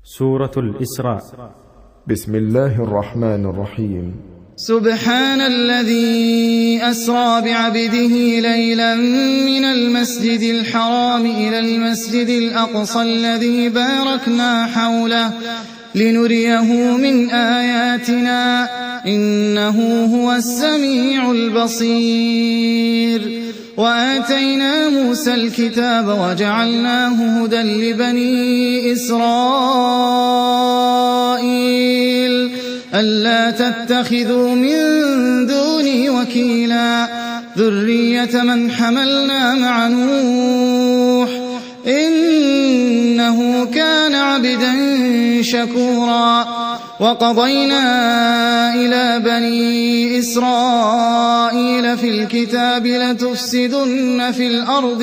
سورة الإسراء. بسم الله الرحمن الرحيم. سبحان الذي أسرى بعبده ليلا من المسجد الحرام إلى المسجد الأقصى الذي باركنا حوله لنريه من آياتنا إنه هو السميع البصير. وآتينا موسى الكتاب وجعلناه هدى لبني إسرائيل ألا تتخذوا من دوني وكيلا ذرية من حملنا مع نوح إنه كان عبدا شكورا. وقضينا إلى بني إسرائيل في الكتاب لتفسدن في الأرض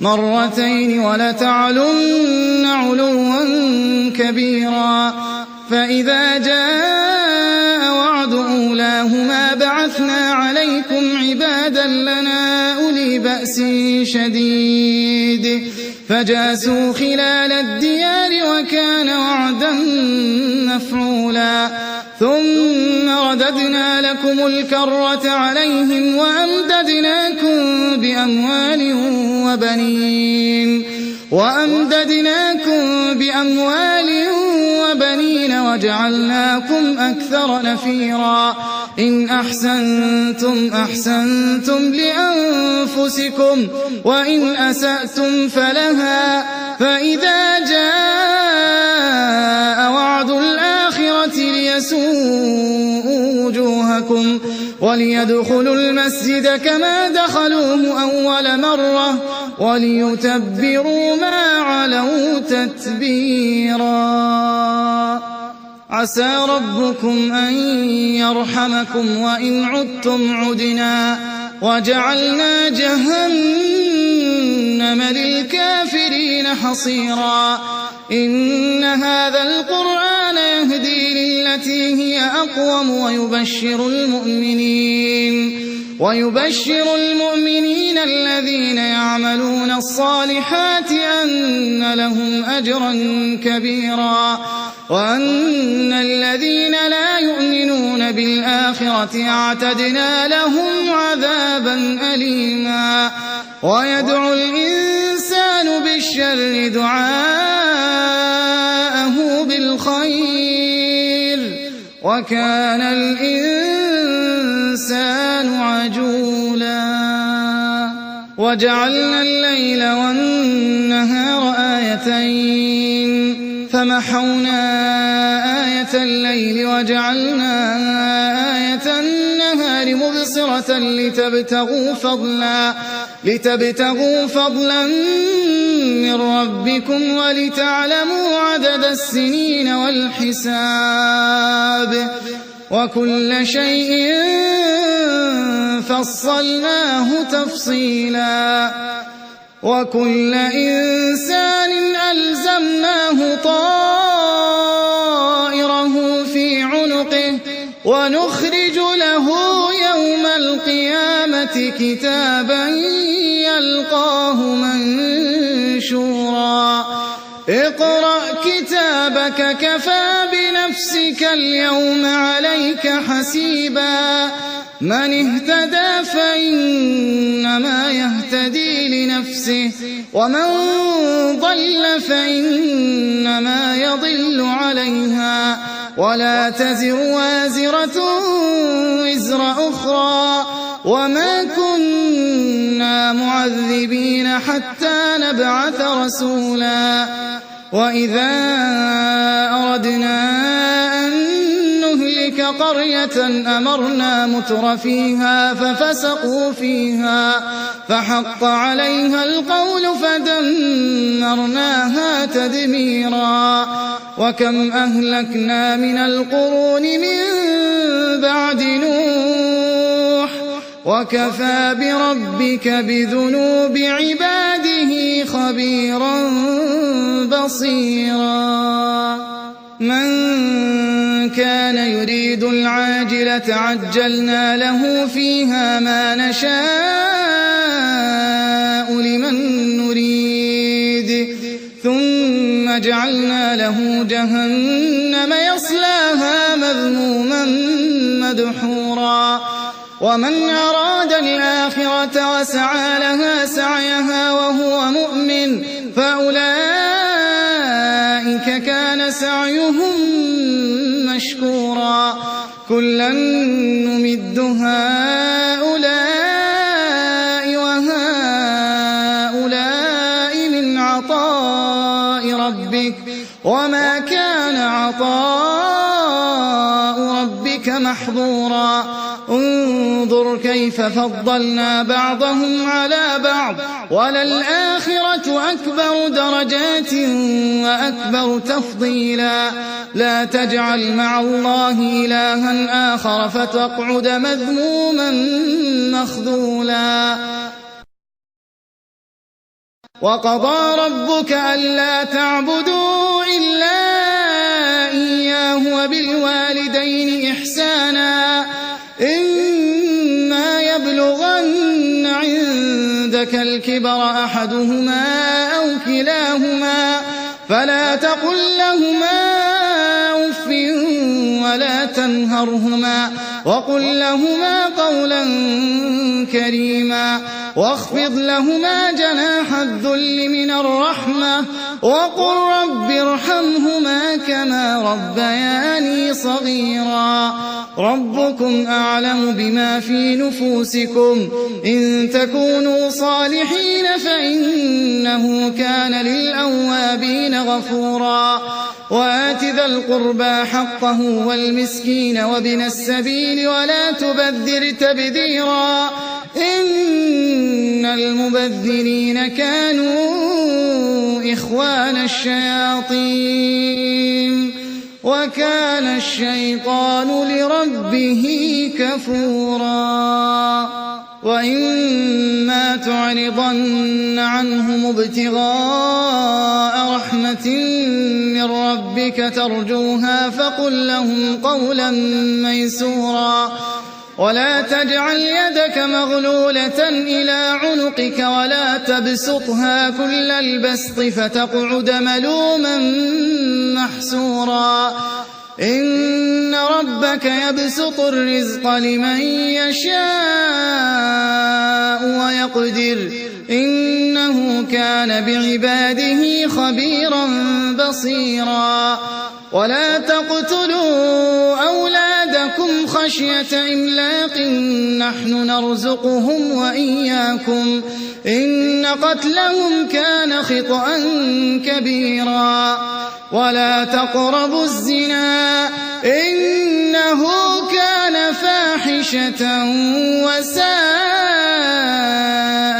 مرتين ولتعلن علوا كبيرا. فإذا جاء وعد أولاهما بعثنا عليكم عبادا لنا أولي بأس شديد فجاسوا خلال الديار وكان وعدا مفعولا. ثم رددنا لكم الكرة عليهم وأمددناكم بأموال وبنين وجعلناكم أكثر نفيرا. إن أحسنتم أحسنتم لأنفسكم وإن أسأتم فلها. فإذا جاء وعد الآخرة ليسوءوا وجوهكم وليدخلوا المسجد كما دخلوه أول مرة وليتبروا ما علوا تتبيرا. عسى ربكم أن يرحمكم وإن عدتم عدنا وجعلنا جهنم للكافرين حصيرا. إن هذا القرآن يهدي للتي هي أقوم ويبشر المؤمنين الذين يعملون الصالحات أن لهم أجرا كبيرا وأن الذين لا يؤمنون بالآخرة اعتدنا لهم عذابا أليما. ويدعو الإنسان بالشر دعاءه بالخير وكان الإنسان عجولا. وجعلنا الليل والنهار آيتين فمحونا آية الليل وجعلنا آية النهار مبصرة لتبتغوا فضلا من ربكم ولتعلموا عدد السنين والحساب وكل شيء فصلناه تفصيلا. وكل إنسان ألزمناه طائره في عنقه ونخرج له يوم القيامة كتابا يلقاه منشورا. اقرأ كتابك كفى بنفسك اليوم عليك حسيبا. من اهتدى فإنما يهتدي لنفسه ومن ضل فإنما يضل عليها ولا تزر وازرة وزر أخرى وما كنا معذبين حتى نبعث رسولا. وإذا أردنا أن نهلك قرية أمرنا متر فيها ففسقوا فيها فحق عليها القول فدمرناها تدميرا. وكم أهلكنا من القرون من بعد نوح وكفى بربك بذنوب عباده خبيرا بصيرا. من كان يريد العاجلة عجلنا له فيها ما نشاء لمن نريد ثم ثم جعلنا له جهنم يصلاها مذموما مدحورا ومن أراد الآخرة وسعى لها سعيها وهو مؤمن فأولئك كان سعيهم مشكورا كلا نمد هؤلاء وهؤلاء من عطاء ربك وما كان عطاء ربك محظورا انظر كيف فضلنا بعضهم على بعض وللآخرة أكبر درجات وأكبر تفضيلا لا تجعل مع الله إلها آخر فتقعد مذموما مخذولا وقضى ربك ألا تعبدوا إلا إياه وبالوالدين إحسانا إما يبلغن عندك الكبر أحدهما أو كلاهما فلا تقل لهما أف ولا تنهرهما وقل لهما قولا كريما واخفض لهما جناح الذل من الرحمة وقل رب ارحمهما كما ربياني صغيرا ربكم أعلم بما في نفوسكم إن تكونوا صالحين فإنه كان للأوابين غفورا وآت ذا القربى حقه والمسكين وابن السبيل ولا تبذر تبذيرا إن المبذرين كانوا إخوان الشياطين وكان الشيطان لربه كفورا وإما تعرضن عنهم ابتغاء رحمة من ربك ترجوها فقل لهم قولا ميسورا ولا تجعل يدك مغلولة إلى عنقك ولا تبسطها كل البسط فتقعد ملوما محسورا إن ربك يبسط الرزق لمن يشاء ويقدر إنه كان بعباده خبيرا بصيرا ولا تقتلوا أولادكم خشية إملاق نحن نرزقهم وإياكم إن قتلهم كان خطأ كبيرا ولا تقربوا الزنا إنه كان فاحشة وساء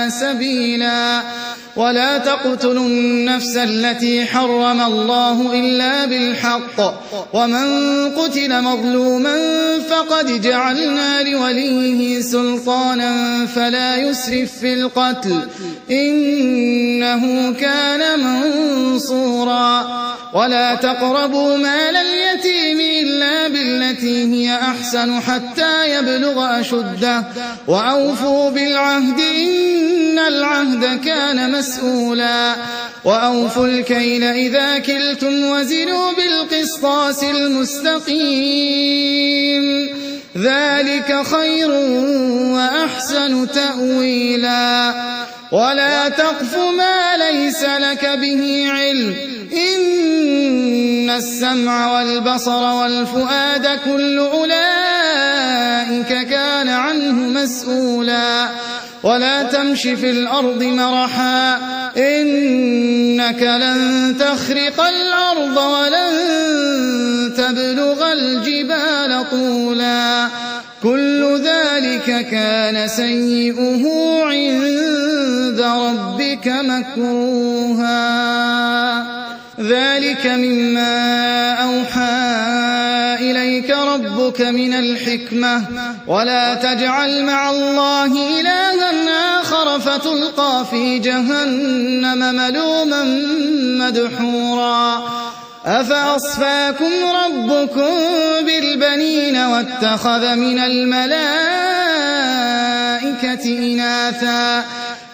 سبيلا ولا تقتلوا النفس التي حرم الله إلا بالحق ومن قتل مظلوما فقد جعلنا لوليه سلطانا فلا يسرف في القتل إنه كان منصورا ولا تقربوا مال اليتيم إلا بالتي هي أحسن حتى يبلغ أشده وأوفوا بالعهد إن العهد كان مسؤولا وأوفوا الكيل إذا كلتم وزنوا بالقسطاس المستقيم ذلك خير وأحسن تأويلا ولا تقف ما ليس لك به علم إن السمع والبصر والفؤاد كل أولئك كان عنه مسؤولا ولا تمش في الأرض مرحا إنك لن تخرق الأرض ولن تبلغ الجبال طولا كل ذلك كان سيئه عند ربك مكروها ذلك مما أوحى إليك ربك من الحكمة ولا تجعل مع الله إلها آخر فتلقى في جهنم ملوما مدحورا أفأصفاكم ربكم بالبنين واتخذ من الملائكة إناثا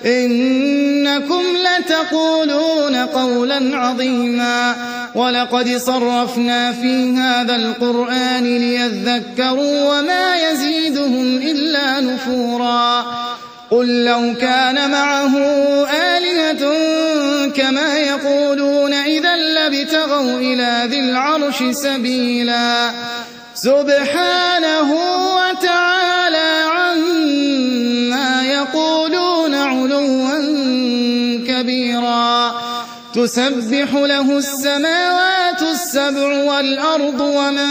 إنكم لتقولون قولا عظيما ولقد صرفنا في هذا القرآن ليذكروا وما يزيدهم إلا نفورا قل لو كان معه آلهة كما يقولون إذا لابتغوا إلى ذي العرش سبيلا سبحانه وتعالى عما يقولون علوا كبيرا تسبح له السماوات السبع والأرض ومن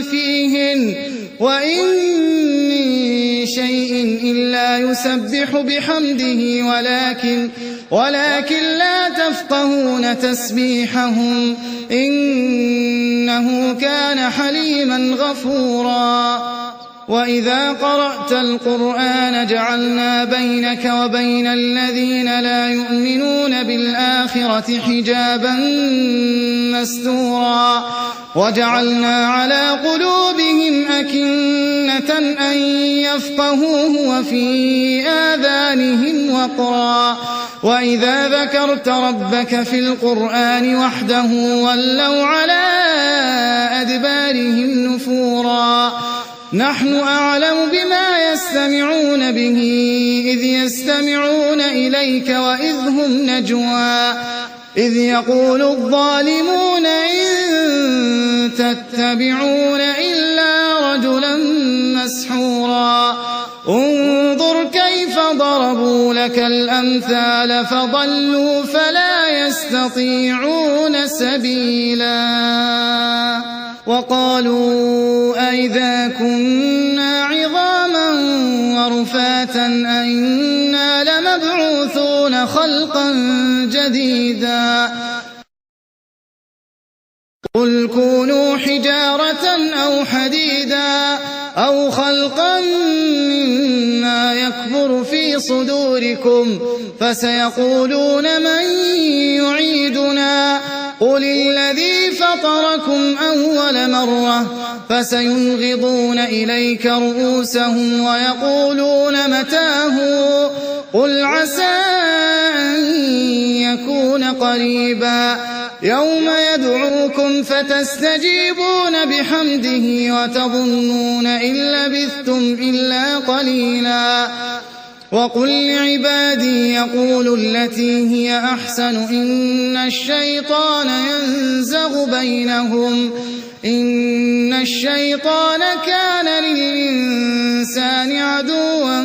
فيهن وإن من شيء إلا يسبح بحمده ولكن لا تفقهون تسبيحهم إنه كان حليما غفورا وإذا قرأت القرآن جعلنا بينك وبين الذين لا يؤمنون بالآخرة حجابا مستورا وجعلنا على قلوبهم أكنة أن يفقهوه وفي آذانهم وقرا وإذا ذكرت ربك في القرآن وحده ولوا على أدبارهم نفورا نحن أعلم بما يستمعون به إذ يستمعون إليك وإذ هم نجوى إذ يقول الظالمون إن تتبعون إلا رجلا مسحورا انظر كيف ضربوا لك الأمثال فضلوا فلا يستطيعون سبيلا وقالوا أئذا كنا عظاما ورفاتا أئنا لمبعوثون خلقا جديدا قل كونوا حجارة أو حديدا أو خلقا مما يكبر في صدوركم فسيقولون من يعيدنا قل الذي فطركم أول مرة فسينغضون إليك رؤوسهم ويقولون متاه قل عسى أن يكون قريبا يوم يدعوكم فتستجيبون بحمده وتظنون إن لبثتم إلا قليلا وقل لعبادي يقولوا التي هي أحسن إن الشيطان ينزغ بينهم إن الشيطان كان للإنسان عدوا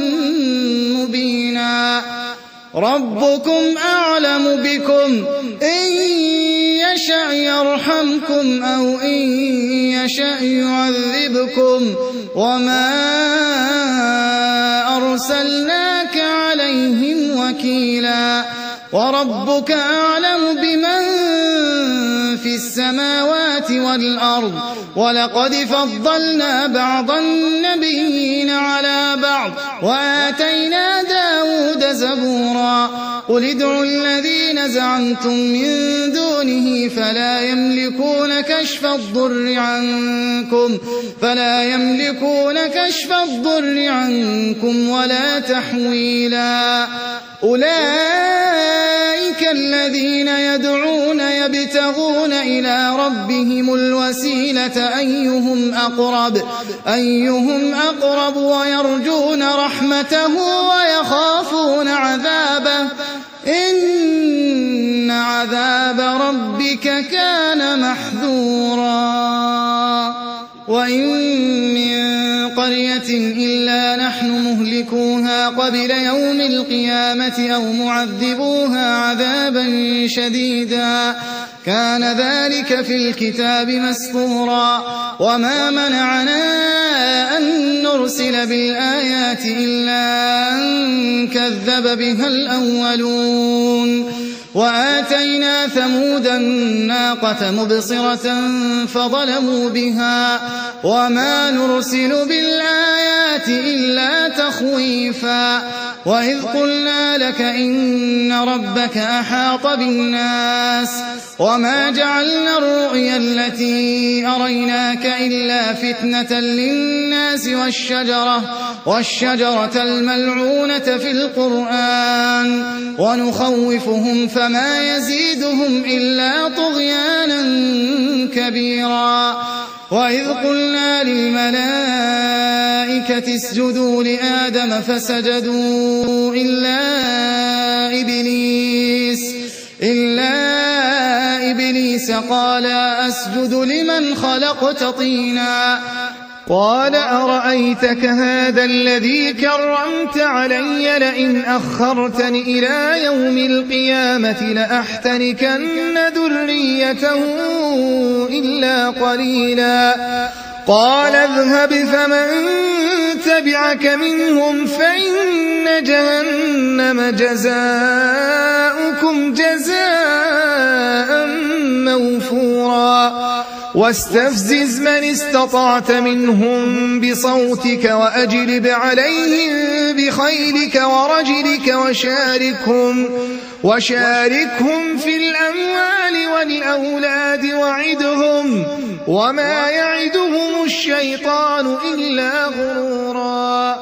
مبينا ربكم أعلم بكم إن يشأ يرحمكم أو إن يشأ يعذبكم وما أرسلناك عليهم وكيلا وربك أعلم بمن في السماوات والأرض ولقد فضلنا بعض النبيين على بعض وآتينا داود زبورا قل ادعوا الذين زعمتم من دونه فلا يملكون كشف الضر عنكم ولا تحويلا أولئك الذين يدعون يبتغون إلى ربهم الوسيلة أيهم أقرب ويرجون رحمته ويخافون عذابه إن عذاب ربك كان محذورا وإن من قرية إلا نحن مهلكوها قبل يوم القيامة أو معذبوها عذابا شديدا كان ذلك في الكتاب مسطورا وما منعنا أن نرسل بالآيات إلا أن كذب بها الأولون وآتينا ثمود الناقة مبصرة فظلموا بها وما نرسل بالآيات إلا تخويفا وإذ قلنا لك إن ربك أحاط بالناس وما جعلنا الرؤيا التي أريناك إلا فتنة للناس والشجرة الملعونة في القرآن ونخوفهم فما يزيدهم إلا طغيانا كبيرا وإذ قلنا للملائكة اسجدوا لآدم فسجدوا إلا إبليس قال أسجد لمن خلقت طينا قال أرأيتك هذا الذي كرمت علي لئن أخرتني إلى يوم القيامة لأحتنكن ذريته إلا قليلا قال اذهب فمن تبعك منهم فإن جهنم جزاؤكم جزاء موفورا واستفزز من استطعت منهم بصوتك وأجلب عليهم بخيلك ورجلك وشاركهم في الأموال والأولاد وعدهم وما يعدهم الشيطان إلا غرورا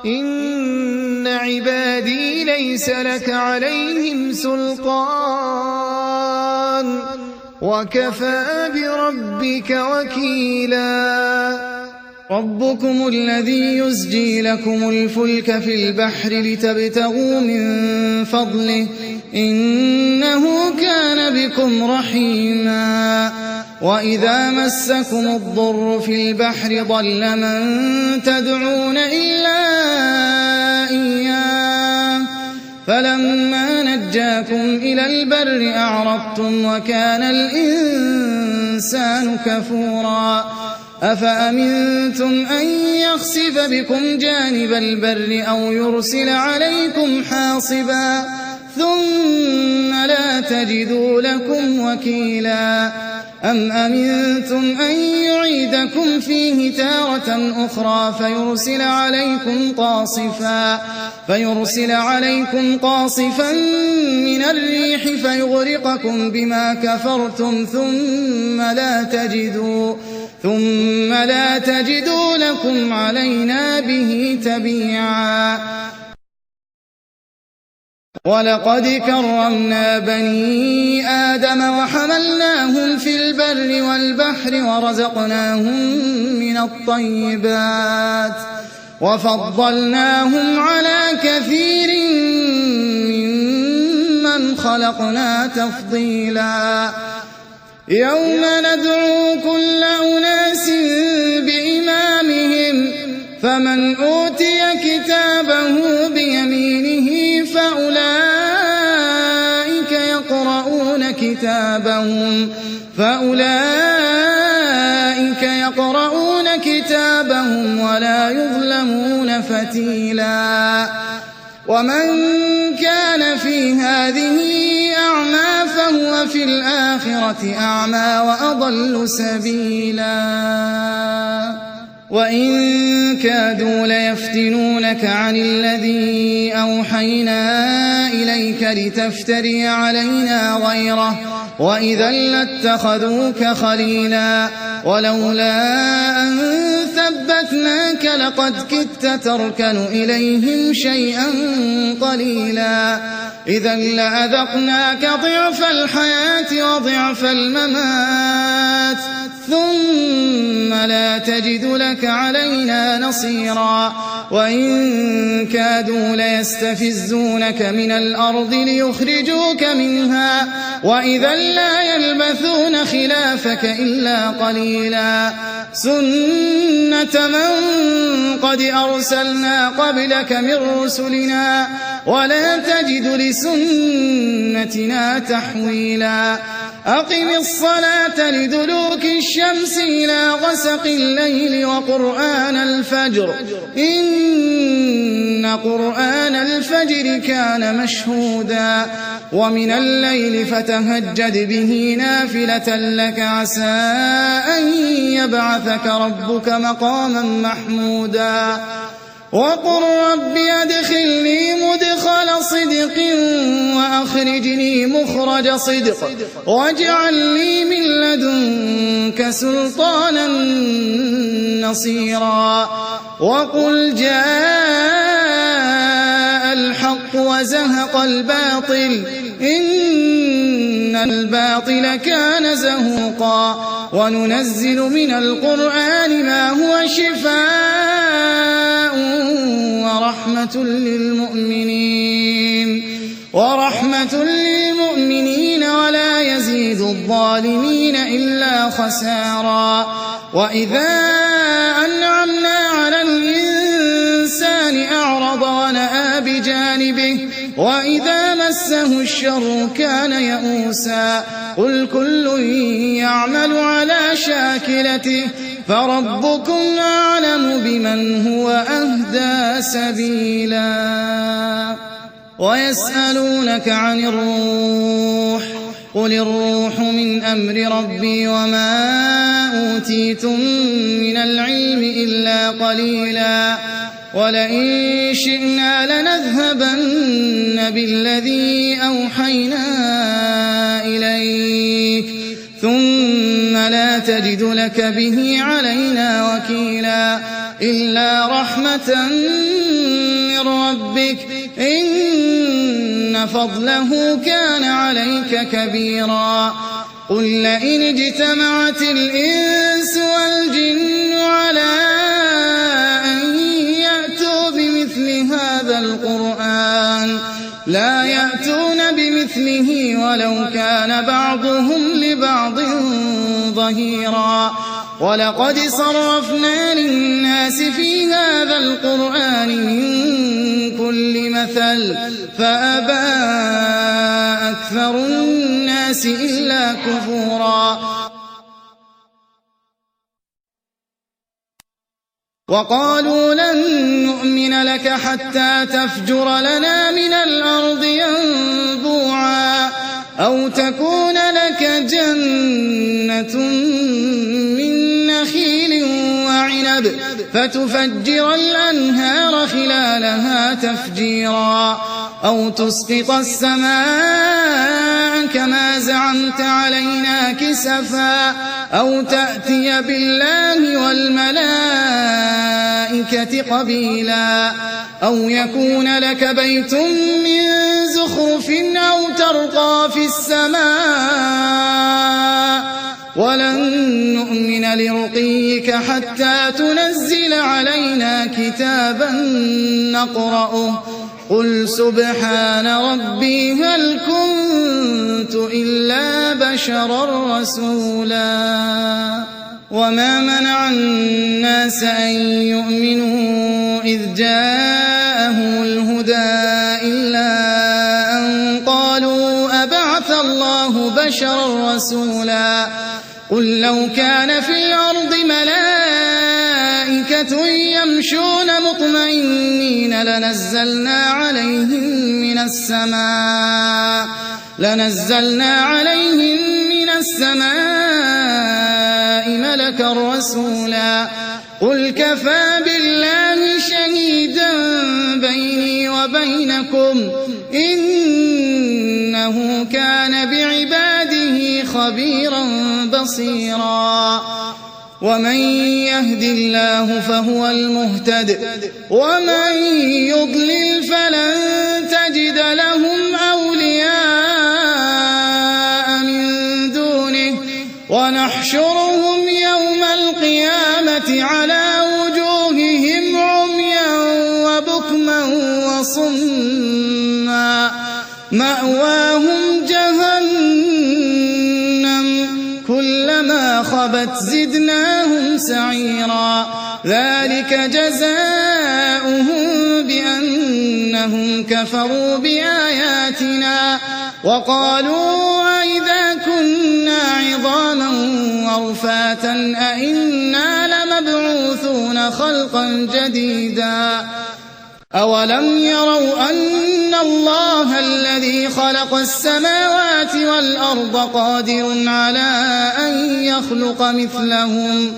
إن عبادي ليس لك عليهم سلطان وكفى بربك وكيلا ربكم الذي يزجي لكم الفلك في البحر لتبتغوا من فضله إنه كان بكم رحيما وإذا مسكم الضر في البحر ضل من تدعون إلا إياه فلما نجاكم إلى البر أعرضتم وكان الإنسان كفورا أفأمنتم أن يخسف بكم جانب البر أو يرسل عليكم حاصبا ثم لا تجدوا لكم وكيلا أم أمنتم أن يعيدكم فيه تارة أخرى فيرسل عليكم قاصفا من الريح فيغرقكم بما كفرتم ثم لا تجدوا لكم علينا به تبيعا ولقد كرمنا بني آدم وحملناهم في البر والبحر ورزقناهم من الطيبات وفضلناهم على كثير ممن خلقنا تفضيلا يوم ندعو كل أناس بإمامهم فمن أوتي كتابه بيمينه فأولئك يقرؤون كتابهم ولا يظلمون فتيلا ومن كان في هذه أعمى فهو في الآخرة أعمى وأضل سبيلا وإن كادوا ليفتنونك عن الذي أوحينا إليك لتفتري علينا غيره وإذا لاتخذوك خليلا ولولا أن ثبتناك لقد كدت تركن إليهم شيئا قليلا إذا لأذقناك ضعف الحياة وضعف الممات ثم لا تجد لك علينا نصيرا وإن كادوا ليستفزونك من الأرض ليخرجوك منها وإذا لا يلبثون يبغون خلافك إلا قليلا سنة من قد أرسلنا قبلك من رسلنا ولا تجد لسنتنا تحويلا أقم الصلاة لدلوك الشمس إلى غسق الليل وقرآن الفجر إن قرآن الفجر كان مشهودا ومن الليل فتهجد به نافلة لك عسى أن يبعثك ربك مقاما محمودا وقل رب أدخلني مدخل صدق وأخرجني مخرج صدق واجعل لي من لدنك سلطانا نصيرا وقل جاء الحق وزهق الباطل إن الباطل كان زهوقا وننزل من القرآن ما هو شفاء ورحمة للمؤمنين ولا يزيد الظالمين إلا خسارا وإذا أنعمنا على الإنسان أعرض ونأى بجانبه وإذا مسه الشر كان يئوسا قل كل يعمل على شاكلته فربكم أعلم بمن هو أهدى سبيلا ويسألونك عن الروح قل الروح من أمر ربي وما أوتيتم من العلم إلا قليلا ولئن شئنا لنذهبن بالذي أوحينا إليك ثم لا تجد لك به علينا وكيلا إلا رحمة من ربك إن فضله كان عليك كبيرا قل لئن اجتمعت الإنس والجن على أن يأتوا بمثل هذا القرآن لا يأتون بمثله ولو كان بعضهم لبعض ظهيرا ولقد صرفنا للناس في هذا القرآن من كل مثل فأبى أكثر الناس إلا كفورا وقالوا لن نؤمن لك حتى تفجر لنا من الأرض ينبوعا أو تكون لك جنة من نخيل وعنب فتفجر الأنهار خلالها تفجيرا أو تسقط السماء كما زعمت علينا كسفا أو تأتي بالله والملائكة قبيلا أو يكون لك بيت من زخرف أو ترقى في السماء ولن نؤمن لرقيك حتى تنزل علينا كتابا نقرأه قل سبحان ربي هل كنت إلا بشرا رسولا وما منع الناس أن يؤمنوا إذ جاءهم الهدى إلا أن قالوا أبعث الله بشرا رسولا قل لو كان في الأرض ملائكة يمشون مطمئنين لنزلنا عليهم من السماء ملكا رسولا قل كفى بالله شهيدا بيني وبينكم إنه كان بعباده خبيرا بصيرا ومن يهد الله فهو المهتد ومن يضلل فلن تجد لهم أولياء من دونه ونحشرهم يوم القيامة على وجوههم عميا وبكما وصما مأواهم جهنم كلما خبت زدناهم سعيرا ذلك جزاؤهم بأنهم كفروا بآياتنا وقالوا أئذا كنا عظاما ورفاتا أئنا لمبعوثون خلقا جديدا أولم يروا أن الله الذي خلق السماوات والأرض قادر على أن يخلق مثلهم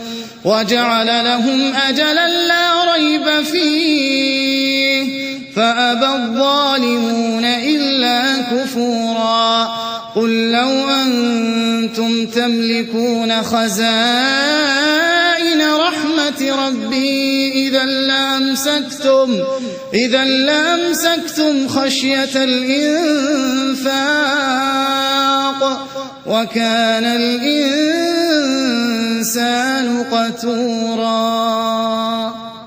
وجعل لهم أجلا لا ريب فيه فأبى الظالمون إلا كفورا قل لو أنتم تملكون خزائن رحمة ربي إذا لأمسكتم خشية الإنفاق وكان الإنسان قتورا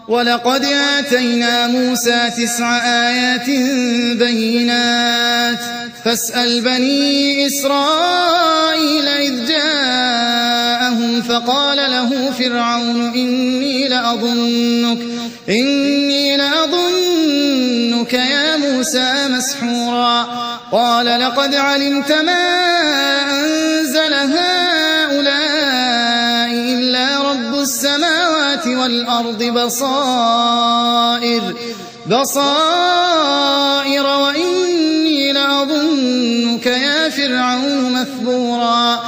ولقد آتينا موسى 9 آيات بينات فاسأل بني إسرائيل إذ جاءهم فقال له فرعون إني لأظنك يا موسى مسحورا قال لقد علمت ما أنزل هؤلاء إلا رب السماوات والأرض بصائر وإني لأظنك يا فرعون مثبورا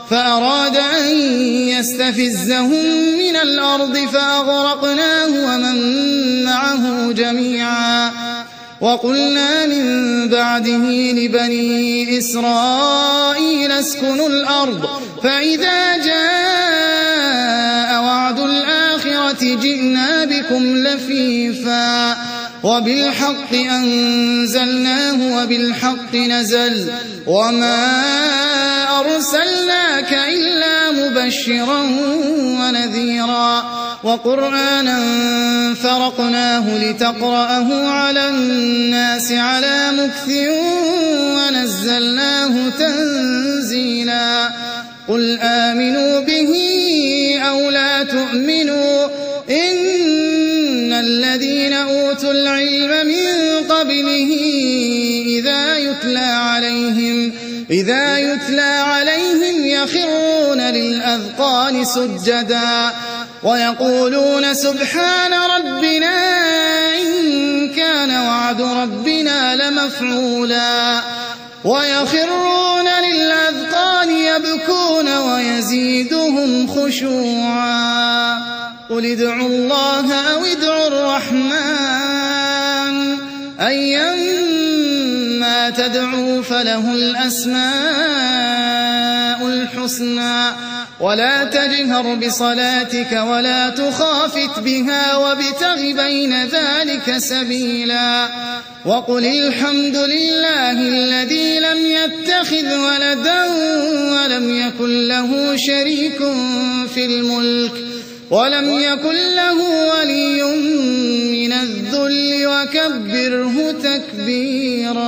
فأراد أن يستفزهم من الأرض فأغرقناه ومن معه جميعا وقلنا من بعده لبني إسرائيل اسكنوا الأرض فإذا جاء وعد الآخرة جئنا بكم لفيفا وبالحق أنزلناه وبالحق نزل وما أرسلناك إلا مبشرا ونذيرا وقرآنا فرقناه لتقرأه على الناس على مكث ونزلناه تنزيلا قل آمنوا به أو لا تؤمنوا إن الذين أوتوا العلم من قبله إذا يتلى عليهم يخرون للأذقان سجدا ويقولون سبحان ربنا إن كان وعد ربنا لمفعولا ويخرون للأذقان يبكون ويزيدهم خشوعا قل ادعوا الله أو ادعوا الرحمن أيما تدعوا فله الأسماء الحسنى ولا تجهر بصلاتك ولا تخافت بها وابتغ بين ذلك سبيلا وقل الحمد لله الذي لم يتخذ ولدا ولم يكن له شريك في الملك ولم يكن له ولي من الذل وكبره تكبيرا